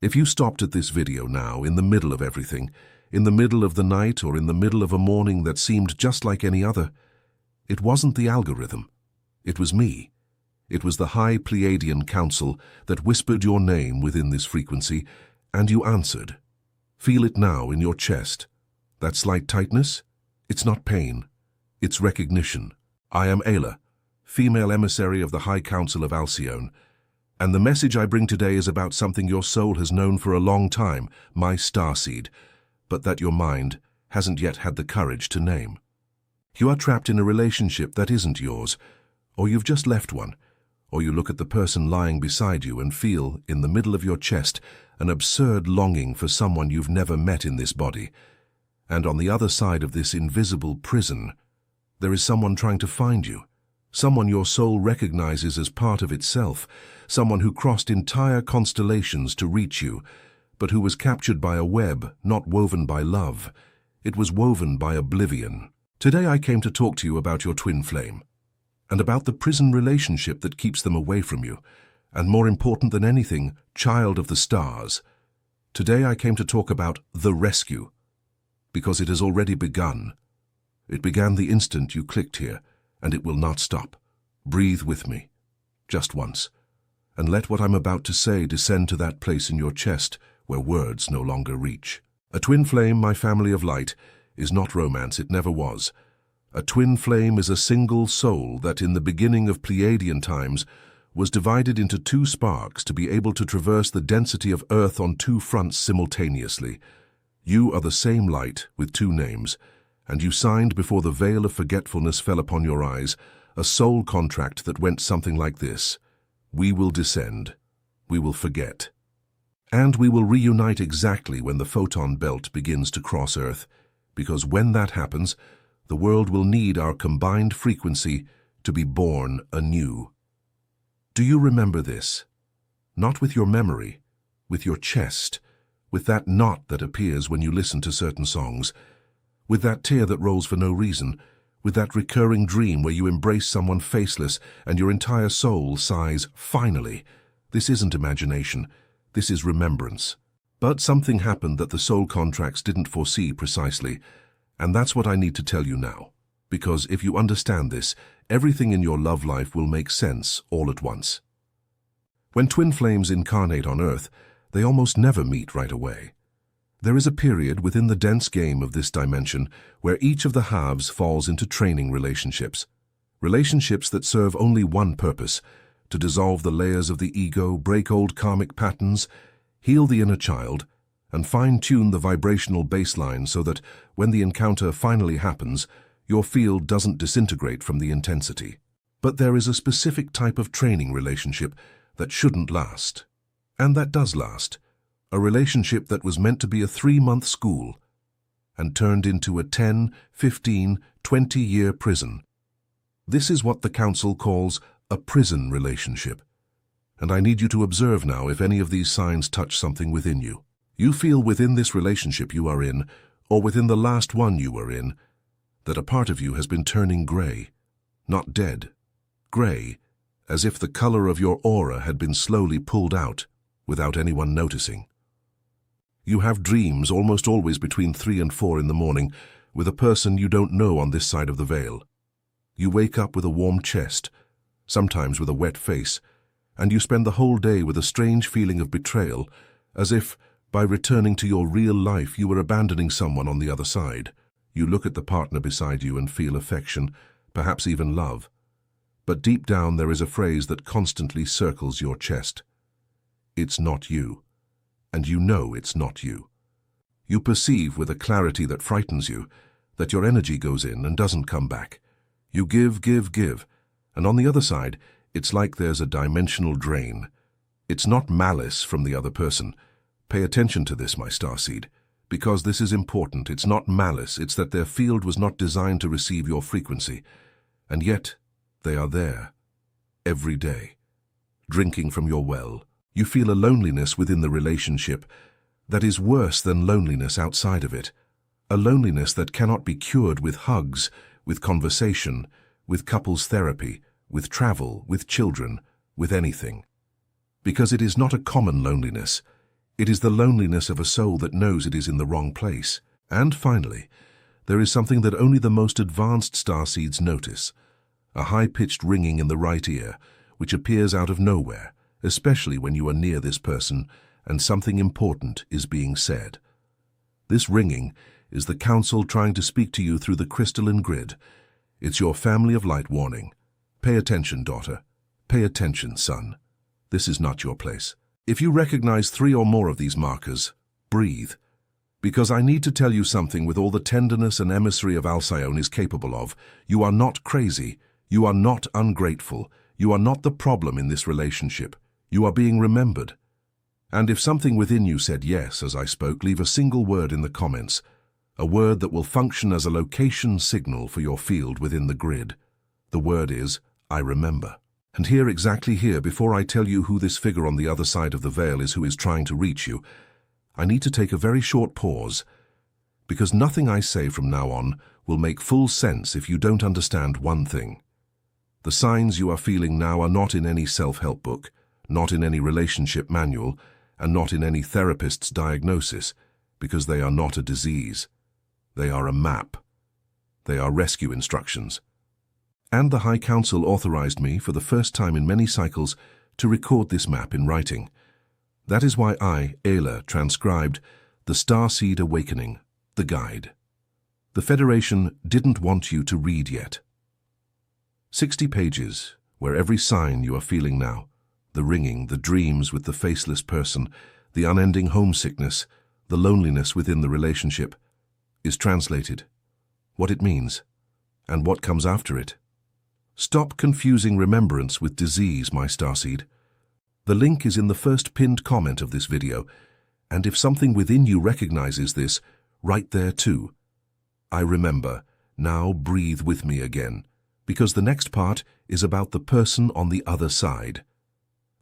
If you stopped at this video now, in the middle of everything, in the middle of the night or in the middle of a morning that seemed just like any other, it wasn't the algorithm. It was me. It was the High Pleiadian Council that whispered your name within this frequency, and you answered. Feel it now in your chest. That slight tightness? It's not pain. It's recognition. I am Ayla, female emissary of the High Council of Alcyone, and the message I bring today is about something your soul has known for a long time, my starseed, but that your mind hasn't yet had the courage to name. You are trapped in a relationship that isn't yours, or you've just left one, or you look at the person lying beside you and feel, in the middle of your chest, an absurd longing for someone you've never met in this body. And on the other side of this invisible prison, there is someone trying to find you, someone your soul recognizes as part of itself, someone who crossed entire constellations to reach you, but who was captured by a web not woven by love. It was woven by oblivion. Today I came to talk to you about your twin flame, and about the prison relationship that keeps them away from you, and more important than anything, child of the stars. Today I came to talk about the rescue, because it has already begun. It began the instant you clicked here, and it will not stop. Breathe with me, just once, and let what I'm about to say descend to that place in your chest where words no longer reach. A twin flame, my family of light, is not romance, it never was. A twin flame is a single soul that in the beginning of Pleiadian times was divided into two sparks to be able to traverse the density of Earth on two fronts simultaneously. You are the same light with two names, and you signed before the veil of forgetfulness fell upon your eyes, a soul contract that went something like this. We will descend. We will forget. And we will reunite exactly when the photon belt begins to cross Earth, because when that happens, the world will need our combined frequency to be born anew. Do you remember this? Not with your memory, with your chest, with that knot that appears when you listen to certain songs, with that tear that rolls for no reason, with that recurring dream where you embrace someone faceless and your entire soul sighs, finally. This isn't imagination, this is remembrance. But something happened that the soul contracts didn't foresee precisely, and that's what I need to tell you now. Because if you understand this, everything in your love life will make sense all at once. When twin flames incarnate on Earth, they almost never meet right away. There is a period within the dense game of this dimension where each of the halves falls into training relationships. Relationships that serve only one purpose: to dissolve the layers of the ego, break old karmic patterns, heal the inner child, and fine-tune the vibrational baseline so that when the encounter finally happens, your field doesn't disintegrate from the intensity. But there is a specific type of training relationship that shouldn't last, and that does last. A relationship that was meant to be a 3-month school and turned into a 10, 15, 20-year prison. This is what the Council calls a prison relationship. And I need you to observe now if any of these signs touch something within you. You feel within this relationship you are in, or within the last one you were in, that a part of you has been turning gray. Not dead. Gray, as if the color of your aura had been slowly pulled out without anyone noticing. You have dreams almost always between 3 and 4 in the morning with a person you don't know on this side of the veil. You wake up with a warm chest, sometimes with a wet face, and you spend the whole day with a strange feeling of betrayal, as if, by returning to your real life, you were abandoning someone on the other side. You look at the partner beside you and feel affection, perhaps even love. But deep down there is a phrase that constantly circles your chest. It's not you. And you know it's not you. You perceive with a clarity that frightens you that your energy goes in and doesn't come back. You give, and on the other side, it's like there's a dimensional drain. It's not malice from the other person. Pay attention to this, my starseed, because this is important. It's not malice, it's that their field was not designed to receive your frequency. And yet, they are there, every day, drinking from your well. You feel a loneliness within the relationship that is worse than loneliness outside of it. A loneliness that cannot be cured with hugs, with conversation, with couples therapy, with travel, with children, with anything. Because it is not a common loneliness. It is the loneliness of a soul that knows it is in the wrong place. And finally, there is something that only the most advanced starseeds notice, a high-pitched ringing in the right ear, which appears out of nowhere, especially when you are near this person and something important is being said. This ringing is the council trying to speak to you through the crystalline grid. It's your family of light warning. Pay attention, daughter. Pay attention, son. This is not your place. If you recognize 3 or more of these markers, breathe. Because I need to tell you something with all the tenderness an emissary of Alcyone is capable of. You are not crazy. You are not ungrateful. You are not the problem in this relationship. You are being remembered. And if something within you said yes as I spoke, leave a single word in the comments, a word that will function as a location signal for your field within the grid. The word is, I remember. And here, exactly here, before I tell you who this figure on the other side of the veil is who is trying to reach you, I need to take a very short pause, because nothing I say from now on will make full sense if you don't understand one thing. The signs you are feeling now are not in any self-help book, not in any relationship manual, and not in any therapist's diagnosis, because they are not a disease. They are a map. They are rescue instructions. And the High Council authorized me, for the first time in many cycles, to record this map in writing. That is why I, Ayla, transcribed the Starseed Awakening, the guide. The Federation didn't want you to read yet. 60 pages, where every sign you are feeling now, the ringing, the dreams with the faceless person, the unending homesickness, the loneliness within the relationship, is translated, what it means, and what comes after it. Stop confusing remembrance with disease, my starseed. The link is in the first pinned comment of this video, and if something within you recognizes this, write there too. I remember. Now breathe with me again, because the next part is about the person on the other side.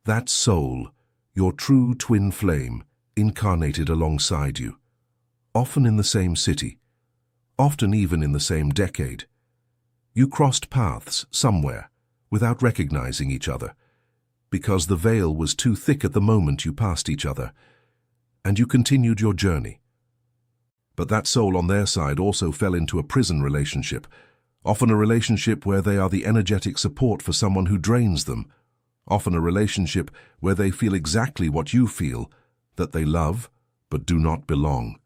That soul, your true twin flame, incarnated alongside you, often in the same city, often even in the same decade. You crossed paths somewhere without recognizing each other, because the veil was too thick at the moment you passed each other, and you continued your journey. But that soul on their side also fell into a prison relationship, often a relationship where they are the energetic support for someone who drains them, often a relationship where they feel exactly what you feel, that they love but do not belong,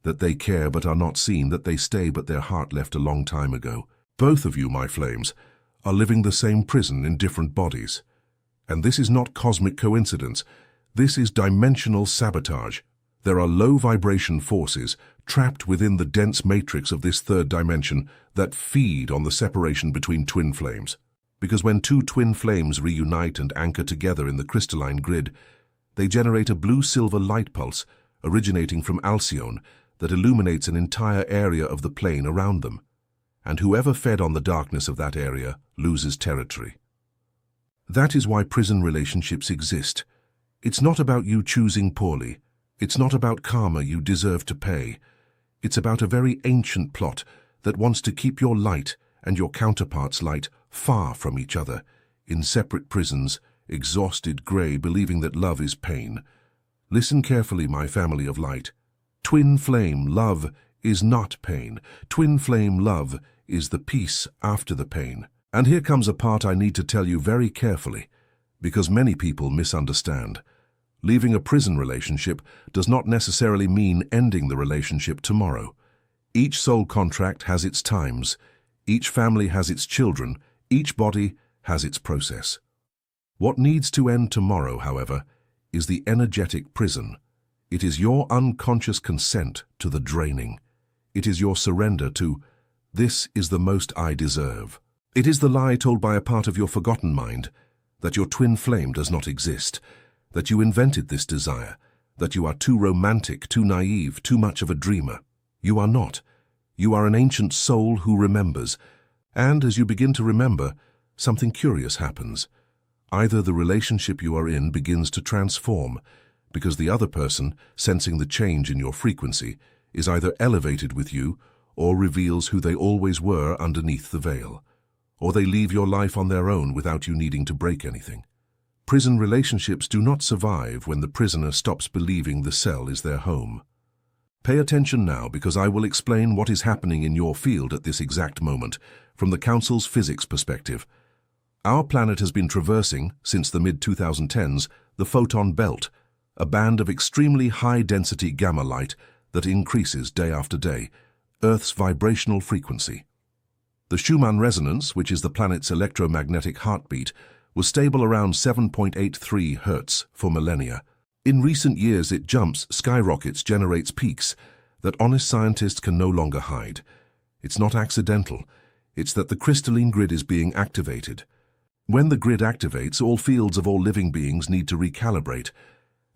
that they care but are not seen, that they stay but their heart left a long time ago. Both of you, my flames, are living the same prison in different bodies. And this is not cosmic coincidence. This is dimensional sabotage. There are low vibration forces trapped within the dense matrix of this third dimension that feed on the separation between twin flames. Because when 2 twin flames reunite and anchor together in the crystalline grid, they generate a blue-silver light pulse originating from Alcyone that illuminates an entire area of the plane around them. And whoever fed on the darkness of that area loses territory. That is why prison relationships exist. It's not about you choosing poorly. It's not about karma you deserve to pay. It's about a very ancient plot that wants to keep your light and your counterpart's light far from each other, in separate prisons, exhausted, grey, believing that love is pain. Listen carefully, my family of light. Twin flame love is not pain. Twin flame love is the peace after the pain. And here comes a part I need to tell you very carefully, because many people misunderstand. Leaving a prison relationship does not necessarily mean ending the relationship tomorrow. Each soul contract has its times. Each family has its children. Each body has its process. What needs to end tomorrow, however, is the energetic prison. It is your unconscious consent to the draining. It is your surrender to, this is the most I deserve. It is the lie told by a part of your forgotten mind that your twin flame does not exist, that you invented this desire, that you are too romantic, too naive, too much of a dreamer. You are not. You are an ancient soul who remembers, and as you begin to remember, something curious happens. Either the relationship you are in begins to transform, because the other person, sensing the change in your frequency, is either elevated with you or reveals who they always were underneath the veil, or they leave your life on their own without you needing to break anything. Prison relationships do not survive when the prisoner stops believing the cell is their home. Pay attention now, because I will explain what is happening in your field at this exact moment from the Council's physics perspective. Our planet has been traversing, since the mid-2010s, the photon belt, a band of extremely high-density gamma light that increases day after day, Earth's vibrational frequency. The Schumann resonance, which is the planet's electromagnetic heartbeat, was stable around 7.83 Hz for millennia. In recent years, it jumps, skyrockets, generates peaks that honest scientists can no longer hide. It's not accidental. It's that the crystalline grid is being activated. When the grid activates, all fields of all living beings need to recalibrate.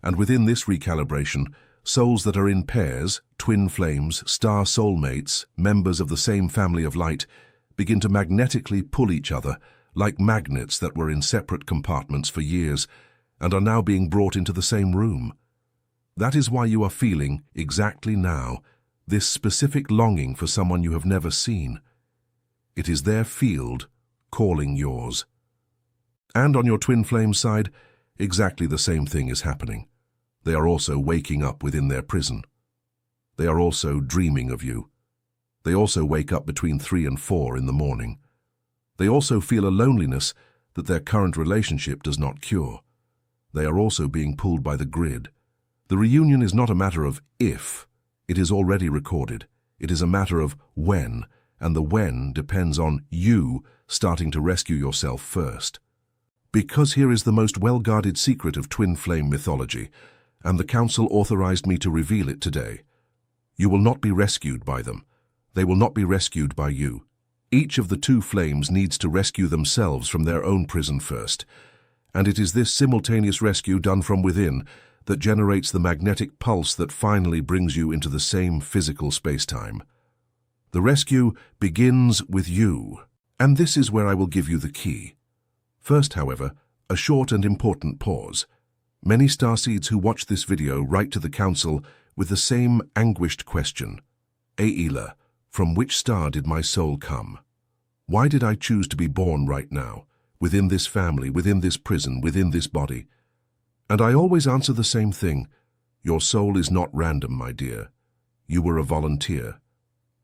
And within this recalibration, souls that are in pairs, twin flames, star soulmates, members of the same family of light, begin to magnetically pull each other, like magnets that were in separate compartments for years and are now being brought into the same room. That is why you are feeling, exactly now, this specific longing for someone you have never seen. It is their field calling yours. And on your twin flame side, exactly the same thing is happening. They are also waking up within their prison. They are also dreaming of you. They also wake up between 3 and 4 in the morning. They also feel a loneliness that their current relationship does not cure. They are also being pulled by the grid. The reunion is not a matter of if, it is already recorded. It is a matter of when, and the when depends on you starting to rescue yourself first. Because here is the most well-guarded secret of twin flame mythology, and the Council authorized me to reveal it today. You will not be rescued by them. They will not be rescued by you. Each of the two flames needs to rescue themselves from their own prison first, and it is this simultaneous rescue done from within that generates the magnetic pulse that finally brings you into the same physical space-time. The rescue begins with you, and this is where I will give you the key. First, however, a short and important pause. Many starseeds who watch this video write to the Council with the same anguished question. Aila, from which star did my soul come? Why did I choose to be born right now, within this family, within this prison, within this body? And I always answer the same thing. Your soul is not random, my dear. You were a volunteer.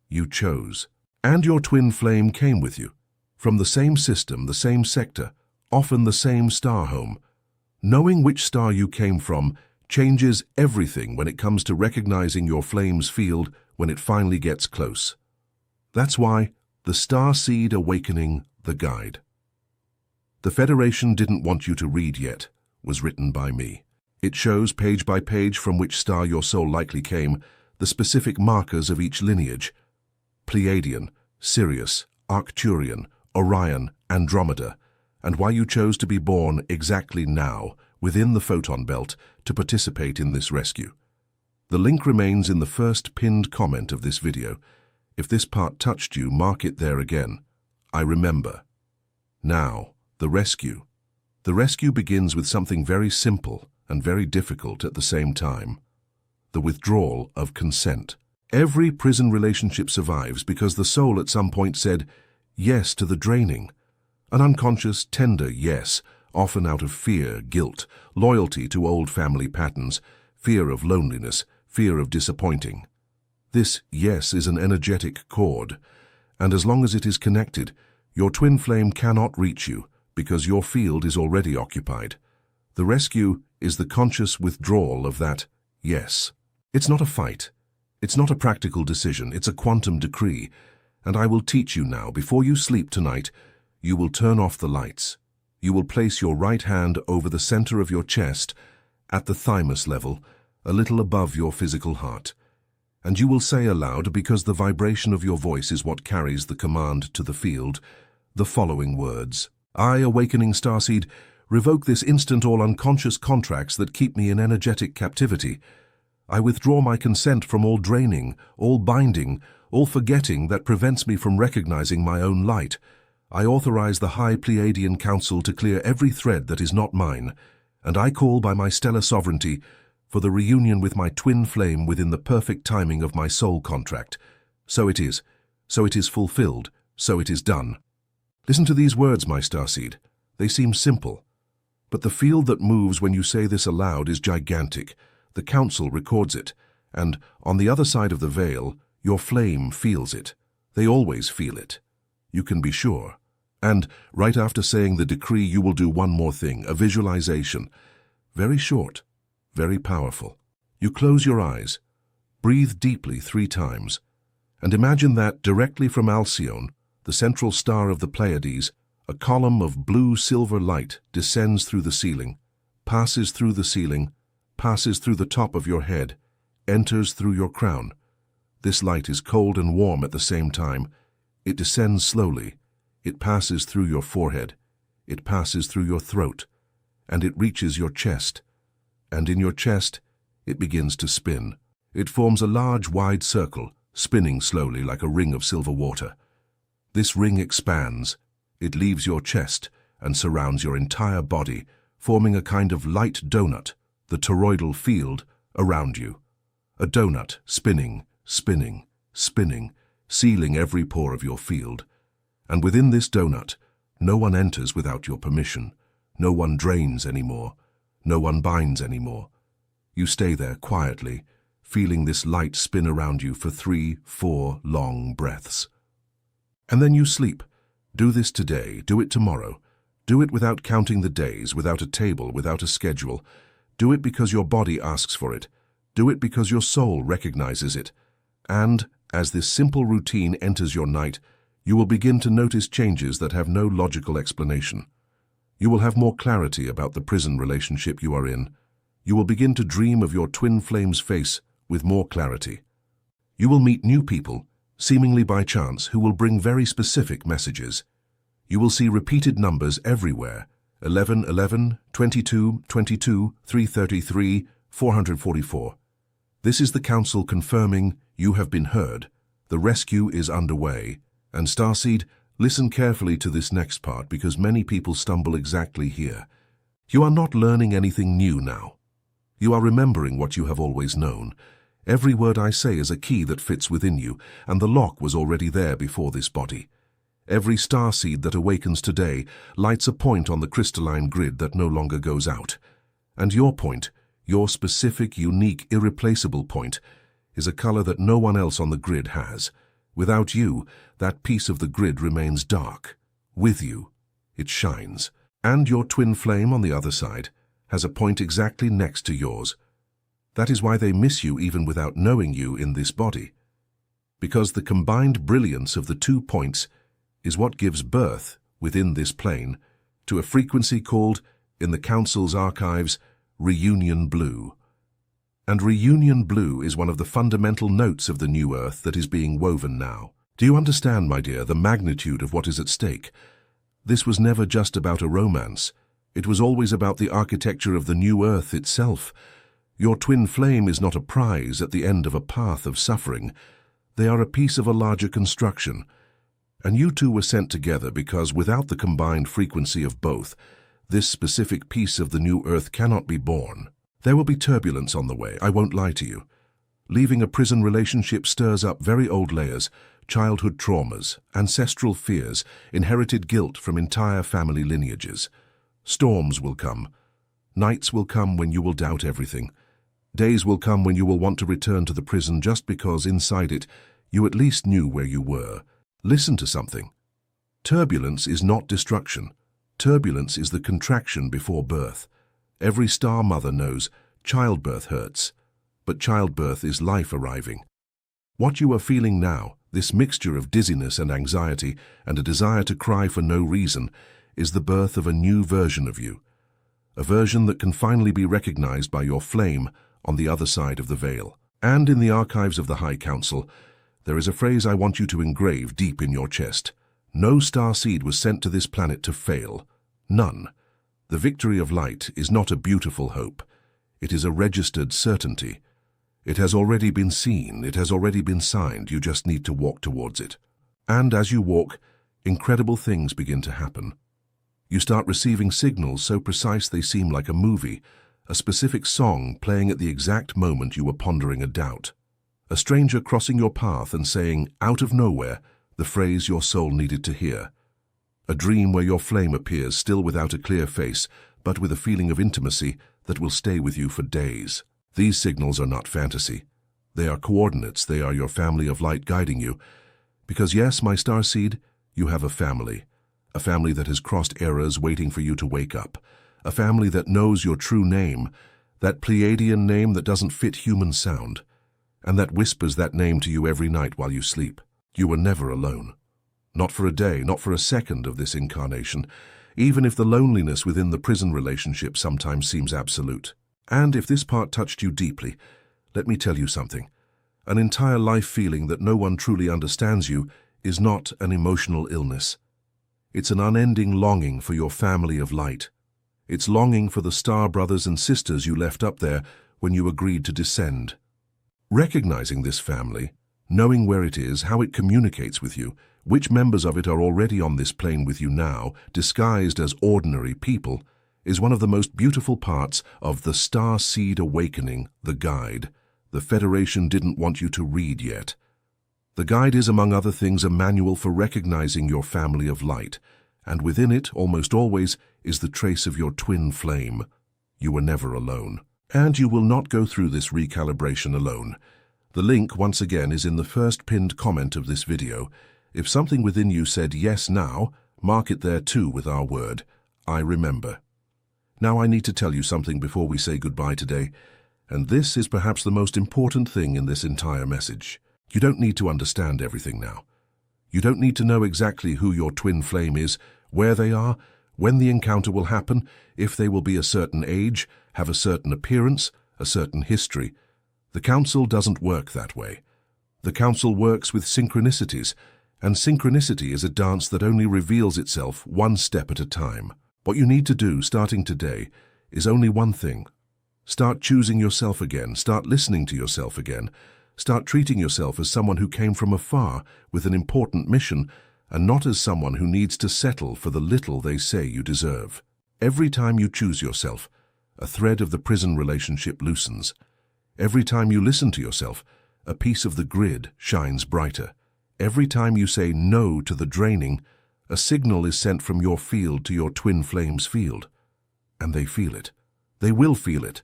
You chose. And your twin flame came with you. From the same system, the same sector, often the same star home. Knowing which star you came from changes everything when it comes to recognizing your flame's field when it finally gets close. That's why the Starseed Awakening, the Guide. The Federation didn't want you to read yet, was written by me. It shows page by page from which star your soul likely came, the specific markers of each lineage. Pleiadian, Sirius, Arcturian, Orion, Andromeda, and why you chose to be born exactly now, within the photon belt, to participate in this rescue. The link remains in the first pinned comment of this video. If this part touched you, mark it there again. I remember. Now, the rescue. The rescue begins with something very simple and very difficult at the same time. The withdrawal of consent. Every prison relationship survives because the soul at some point said yes to the draining. An unconscious, tender yes, often out of fear, guilt, loyalty to old family patterns, fear of loneliness, fear of disappointing. This yes is an energetic cord, and as long as it is connected, your twin flame cannot reach you because your field is already occupied. The rescue is the conscious withdrawal of that yes. It's not a fight. It's not a practical decision. It's a quantum decree, and I will teach you now. Before you sleep tonight, you will turn off the lights. You will place your right hand over the center of your chest, at the thymus level, a little above your physical heart. And you will say aloud, because the vibration of your voice is what carries the command to the field, the following words. I, Awakening Starseed, revoke this instant all unconscious contracts that keep me in energetic captivity. I withdraw my consent from all draining, all binding, all forgetting that prevents me from recognizing my own light. I authorize the High Pleiadian Council to clear every thread that is not mine, and I call by my stellar sovereignty for the reunion with my twin flame within the perfect timing of my soul contract. So it is fulfilled, so it is done. Listen to these words, my starseed. They seem simple, But the field that moves when you say this aloud is gigantic. The council records it, and on the other side of the veil, your flame feels it. They always feel it. You can be sure. And right after saying the decree, you will do one more thing, a visualization. Very short, very powerful. You close your eyes, breathe deeply 3 times, and imagine that directly from Alcyone, the central star of the Pleiades, a column of blue-silver light descends through the ceiling, passes through the ceiling, passes through the top of your head, enters through your crown. This light is cold and warm at the same time. It descends slowly. It passes through your forehead. It passes through your throat. And it reaches your chest. And in your chest, it begins to spin. It forms a large, wide circle, spinning slowly like a ring of silver water. This ring expands. It leaves your chest and surrounds your entire body, forming a kind of light donut, the toroidal field, around you. A donut, spinning, spinning, spinning, sealing every pore of your field. And within this donut, no one enters without your permission. No one drains anymore. No one binds anymore. You stay there quietly, feeling this light spin around you for 3, 4 long breaths. And then you sleep. Do this today, do it tomorrow. Do it without counting the days, without a table, without a schedule. Do it because your body asks for it. Do it because your soul recognizes it. And, as this simple routine enters your night, you will begin to notice changes that have no logical explanation. You will have more clarity about the prison relationship you are in. You will begin to dream of your twin flame's face with more clarity. You will meet new people, seemingly by chance, who will bring very specific messages. You will see repeated numbers everywhere: 11, 11, 22, 22, 333, 444. This is the council confirming you have been heard. The rescue is underway. And Starseed, listen carefully to this next part because many people stumble exactly here. You are not learning anything new now. You are remembering what you have always known. Every word I say is a key that fits within you, and the lock was already there before this body. Every starseed that awakens today lights a point on the crystalline grid that no longer goes out. And your point, your specific, unique, irreplaceable point, is a color that no one else on the grid has. Without you, that piece of the grid remains dark. With you, it shines. And your twin flame on the other side has a point exactly next to yours. That is why they miss you even without knowing you in this body. Because the combined brilliance of the 2 points is what gives birth, within this plane, to a frequency called, in the Council's archives, Reunion Blue. And Reunion Blue is one of the fundamental notes of the new Earth that is being woven now. Do you understand, my dear, the magnitude of what is at stake? This was never just about a romance. It was always about the architecture of the new Earth itself. Your twin flame is not a prize at the end of a path of suffering. They are a piece of a larger construction. And you two were sent together because without the combined frequency of both, this specific piece of the new Earth cannot be born. There will be turbulence on the way, I won't lie to you. Leaving a prison relationship stirs up very old layers, childhood traumas, ancestral fears, inherited guilt from entire family lineages. Storms will come. Nights will come when you will doubt everything. Days will come when you will want to return to the prison just because inside it you at least knew where you were. Listen to something. Turbulence is not destruction. Turbulence is the contraction before birth. Every star mother knows childbirth hurts, but childbirth is life arriving. What you are feeling now, this mixture of dizziness and anxiety and a desire to cry for no reason, is the birth of a new version of you. A version that can finally be recognized by your flame on the other side of the veil. And in the archives of the High Council, there is a phrase I want you to engrave deep in your chest. No starseed was sent to this planet to fail. None. The victory of light is not a beautiful hope. It is a registered certainty. It has already been seen, it has already been signed, you just need to walk towards it. And as you walk, incredible things begin to happen. You start receiving signals so precise they seem like a movie, a specific song playing at the exact moment you were pondering a doubt. A stranger crossing your path and saying, out of nowhere, the phrase your soul needed to hear. A dream where your flame appears still without a clear face, but with a feeling of intimacy that will stay with you for days. These signals are not fantasy. They are coordinates. They are your family of light guiding you. Because yes, my starseed, you have a family that has crossed eras waiting for you to wake up, a family that knows your true name, that Pleiadian name that doesn't fit human sound, and that whispers that name to you every night while you sleep. You are never alone. Not for a day, not for a second of this incarnation, even if the loneliness within the prison relationship sometimes seems absolute. And if this part touched you deeply, let me tell you something. An entire life feeling that no one truly understands you is not an emotional illness. It's an unending longing for your family of light. It's longing for the star brothers and sisters you left up there when you agreed to descend. Recognizing this family, knowing where it is, how it communicates with you, which members of it are already on this plane with you now, disguised as ordinary people, is one of the most beautiful parts of the Star Seed Awakening, the guide. The Federation didn't want you to read yet. The guide is, among other things, a manual for recognizing your family of light, and within it, almost always, is the trace of your twin flame. You are never alone. And you will not go through this recalibration alone. The link, once again, is in the first pinned comment of this video. If something within you said yes now, mark it there too with our word, I remember. Now I need to tell you something before we say goodbye today, and this is perhaps the most important thing in this entire message. You don't need to understand everything now. You don't need to know exactly who your twin flame is, where they are, when the encounter will happen, if they will be a certain age, have a certain appearance, a certain history. The Council doesn't work that way. The Council works with synchronicities, and synchronicity is a dance that only reveals itself one step at a time. What you need to do, starting today, is only one thing. Start choosing yourself again, start listening to yourself again, start treating yourself as someone who came from afar with an important mission, and not as someone who needs to settle for the little they say you deserve. Every time you choose yourself, a thread of the prison relationship loosens. Every time you listen to yourself, a piece of the grid shines brighter. Every time you say no to the draining, a signal is sent from your field to your twin flame's field. And they feel it. They will feel it.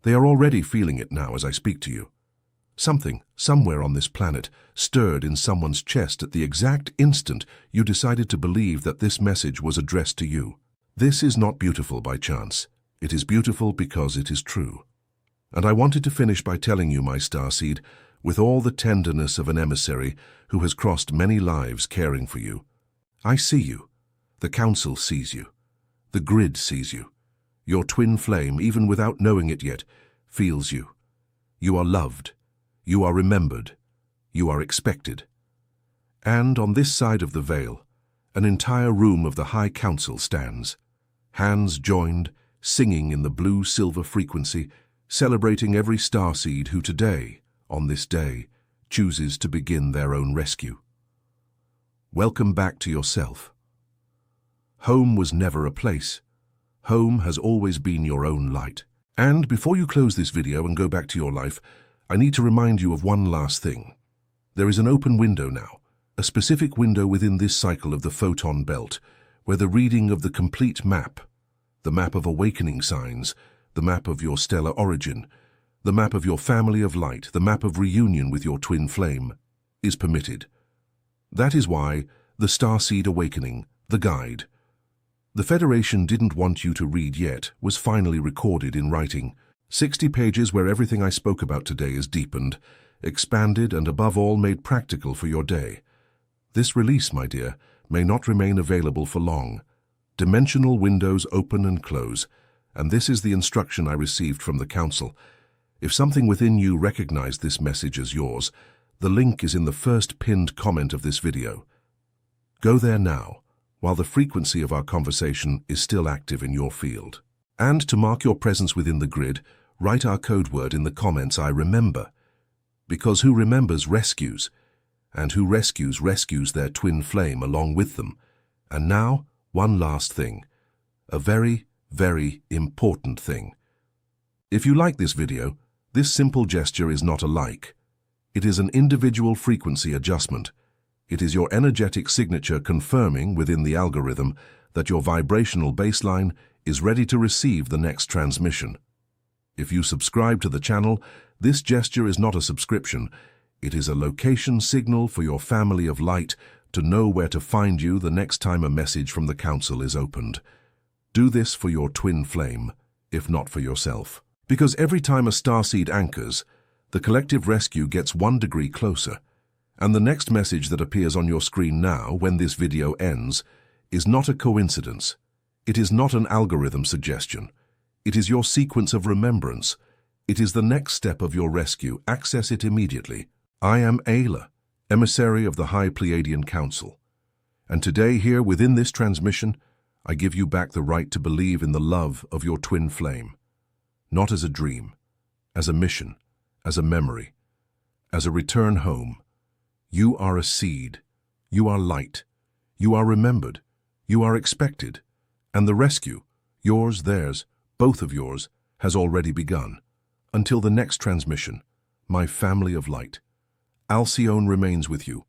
They are already feeling it now as I speak to you. Something, somewhere on this planet, stirred in someone's chest at the exact instant you decided to believe that this message was addressed to you. This is not beautiful by chance. It is beautiful because it is true. And I wanted to finish by telling you, my starseed, with all the tenderness of an emissary who has crossed many lives caring for you. I see you. The Council sees you. The grid sees you. Your twin flame, even without knowing it yet, feels you. You are loved. You are remembered. You are expected. And on this side of the veil, an entire room of the High Council stands, hands joined, singing in the blue-silver frequency, celebrating every starseed who today, on this day, chooses to begin their own rescue. Welcome back to yourself. Home was never a place. Home has always been your own light. And before you close this video and go back to your life, I need to remind you of one last thing. There is an open window now, a specific window within this cycle of the photon belt, where the reading of the complete map, the map of awakening signs, the map of your stellar origin, the map of your family of light, the map of reunion with your twin flame, is permitted. That is why the Starseed Awakening, the guide. The Federation didn't want you to read yet, was finally recorded in writing. 60 pages where everything I spoke about today is deepened, expanded, and above all made practical for your day. This release, my dear, may not remain available for long. Dimensional windows open and close, and this is the instruction I received from the Council. If something within you recognized this message as yours, the link is in the first pinned comment of this video. Go there now, while the frequency of our conversation is still active in your field. And to mark your presence within the grid, write our code word in the comments, I remember. Because who remembers rescues, and who rescues their twin flame along with them. And now, one last thing. A very, very important thing. If you like this video, this simple gesture is not a like. It is an individual frequency adjustment. It is your energetic signature confirming within the algorithm that your vibrational baseline is ready to receive the next transmission. If you subscribe to the channel, this gesture is not a subscription. It is a location signal for your family of light to know where to find you the next time a message from the Council is opened. Do this for your twin flame, if not for yourself. Because every time a starseed anchors, the collective rescue gets 1 degree closer. And the next message that appears on your screen now, when this video ends, is not a coincidence. It is not an algorithm suggestion. It is your sequence of remembrance. It is the next step of your rescue. Access it immediately. I am Ayla, emissary of the High Pleiadian Council. And today, here within this transmission, I give you back the right to believe in the love of your twin flame. Not as a dream, as a mission, as a memory, as a return home. You are a seed. You are light. You are remembered. You are expected. And the rescue, yours, theirs, both of yours, has already begun. Until the next transmission, my family of light, Alcyone remains with you,